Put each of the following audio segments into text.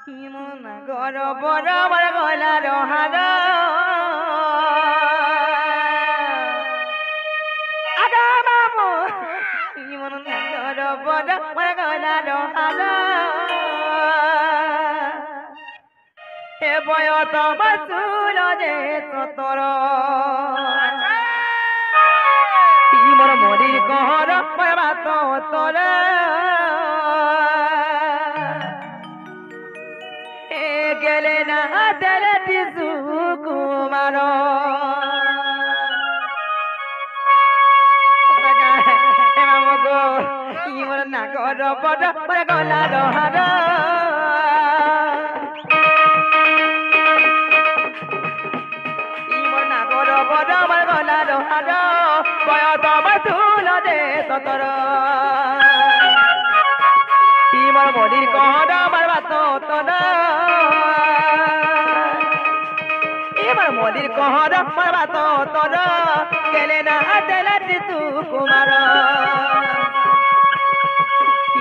মনা গর বড় বড় গলার হার আগা মামু মনা গর বড় বড় গলার হার হে বয়ত বাসুর যে ততর মোর মরির কহর বাত তোর গেলে না দেলে টিসু কুমার গো মোর নাগর বড় বড় গলার হার মোর নাগর বড় বড় গলার হার বয়ত বাসুল যে ততর মোর মরির কহর বাত তোর এবার মলির কহর বাত তোর গেলে না দেলা টিসু কুমার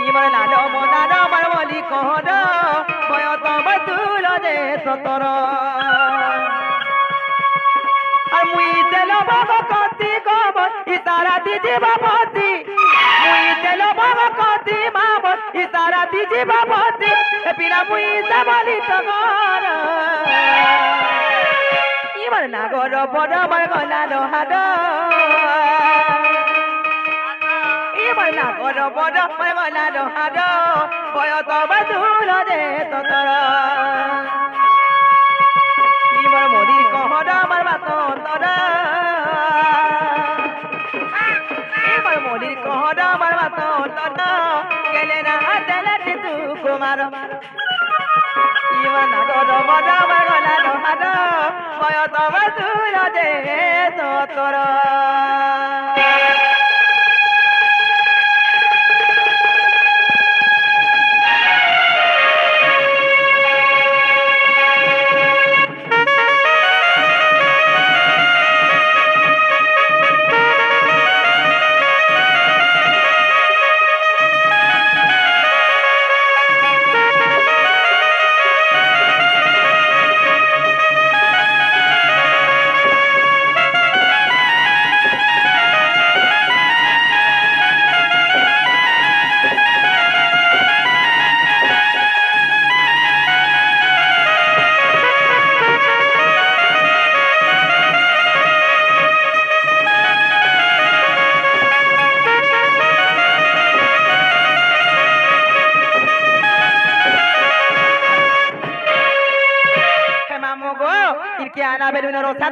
এবার লাল মদার মলি কহর বয়ত বাসুল যে ততর আর মুই তেল বাবা কতি কব ইতারা দিজি বাপতি মুই তেল বাবা কতি মাব ইতারা দিজি বাপতি পিনা মুই যাবলি তগর এবার নাগর বড় বড় গলার হার এবার নাগর বড় বড় গলার হার বয়ত বাসুল যে ততর এবার মরির কহর বাত তোর এবার মরির কহর বাত তোর গেলে না দেলে টিসু কুমার এবার নাগর বড় বড় গলার হার বয়ত বাসুল যে ততর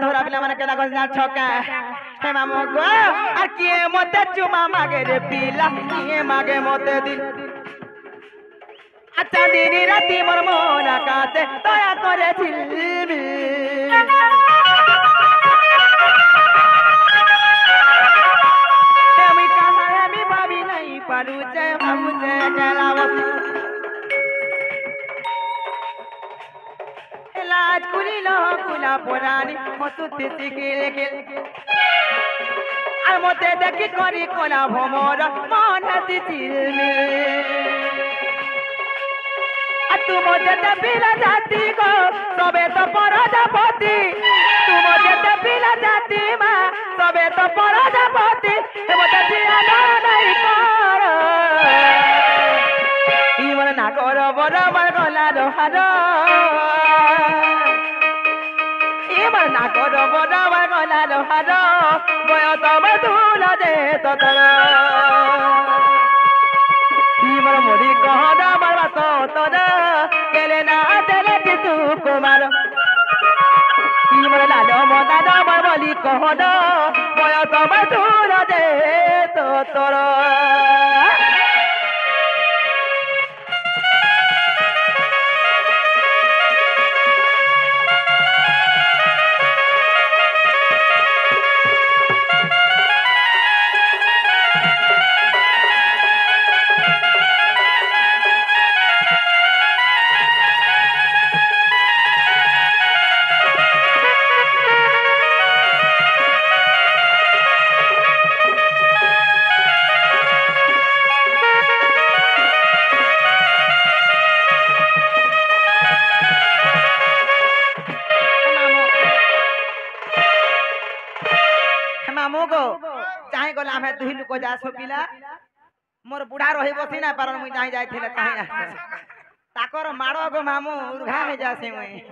ধরা পিলা মানে কেদা গছ না ছকা হে মামু গো আর কি মতে চুমা মাগে রে পিলা কি মাগে মতে দিল আচ্ছা দিন রাতি মোর মন আকাশে দয়া করে ঝিলমিল আমি কাহা আমি ভাবি নাই পারু যে মামু যে গেলাবতী লাজ কুলিল কুলা পরানি মসুতি শিখিল গেল আর মতে দেখি করি কোলা ভমর মন হাসি ঝিলমিল আর তুম যেতে পিলা জাতি গো সবে তো প্রজাপতি তুম যেতে পিলা জাতি মা সবে তো প্রজাপতি মতে জিয়ানো নাই কর ইমন নাগর বড় বড় গলার হার এবার নাগর বড় বড় গলার হার বয়ত বাসুল যে ততর এবার মরি কহর বাত তোর গেলে না দেলে টিসু কুমার এবার লাল মদার বলি কহর বয়ত বাসুল যে ততর आमे दुही लोक जासो पिला मोर बुढ़ा रही बसी ना पारन मुई जाई जाइथिले ताही ताकर माड़ो गो मामू उर्घा में जासे मुई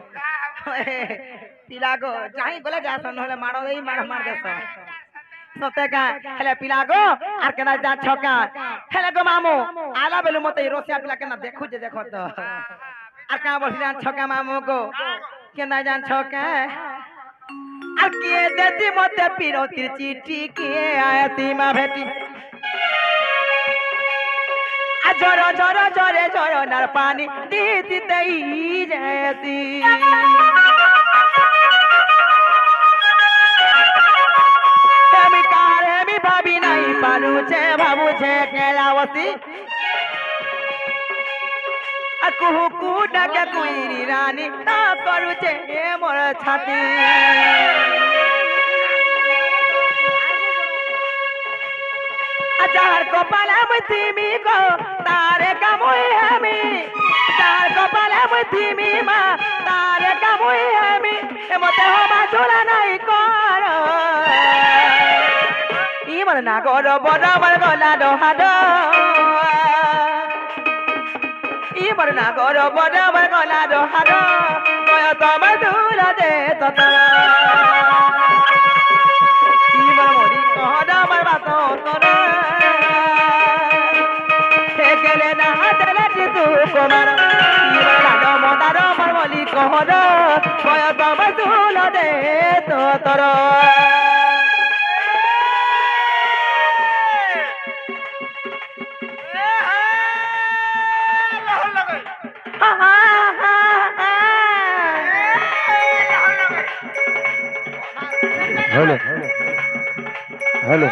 पिला गो जाई गले जासो नहले माड़ो देई मार देसो सते का हेले पिला गो आर केना जा छका हेले गो मामू आला बेलु मते रोसिया पिला केना देखु जे देखो तो आर का बसी जान छका मामू को केना जान छका आर के देती मते पिरोतिर चिट्ठी के आयती मा भेटी जरो जरो जरे जरो नर पानी दीदी दई जैसी मी कारे मी भाभी नहीं पालू छे बाबू छे केलावती कुहू कूट के कुईरी रानी ता करू छे मोर छाती चार को पाला मुथीमी को तारे का मुई हमी चार को पाला मुथीमी मा तारे का मुई हमी ए मते हो मा झोला नहीं करो ई मन ना करो बड़ा मन गोला दो हाडो ई मन ना करो बड़ा मन गोला दो हाडो कोय तो मधुर दे तो तोरा ई मन मोरी कहडा मर बातो तोरा कुमार मदार मरमली कहर कय तम झूल दे तो तर हेलो हेलो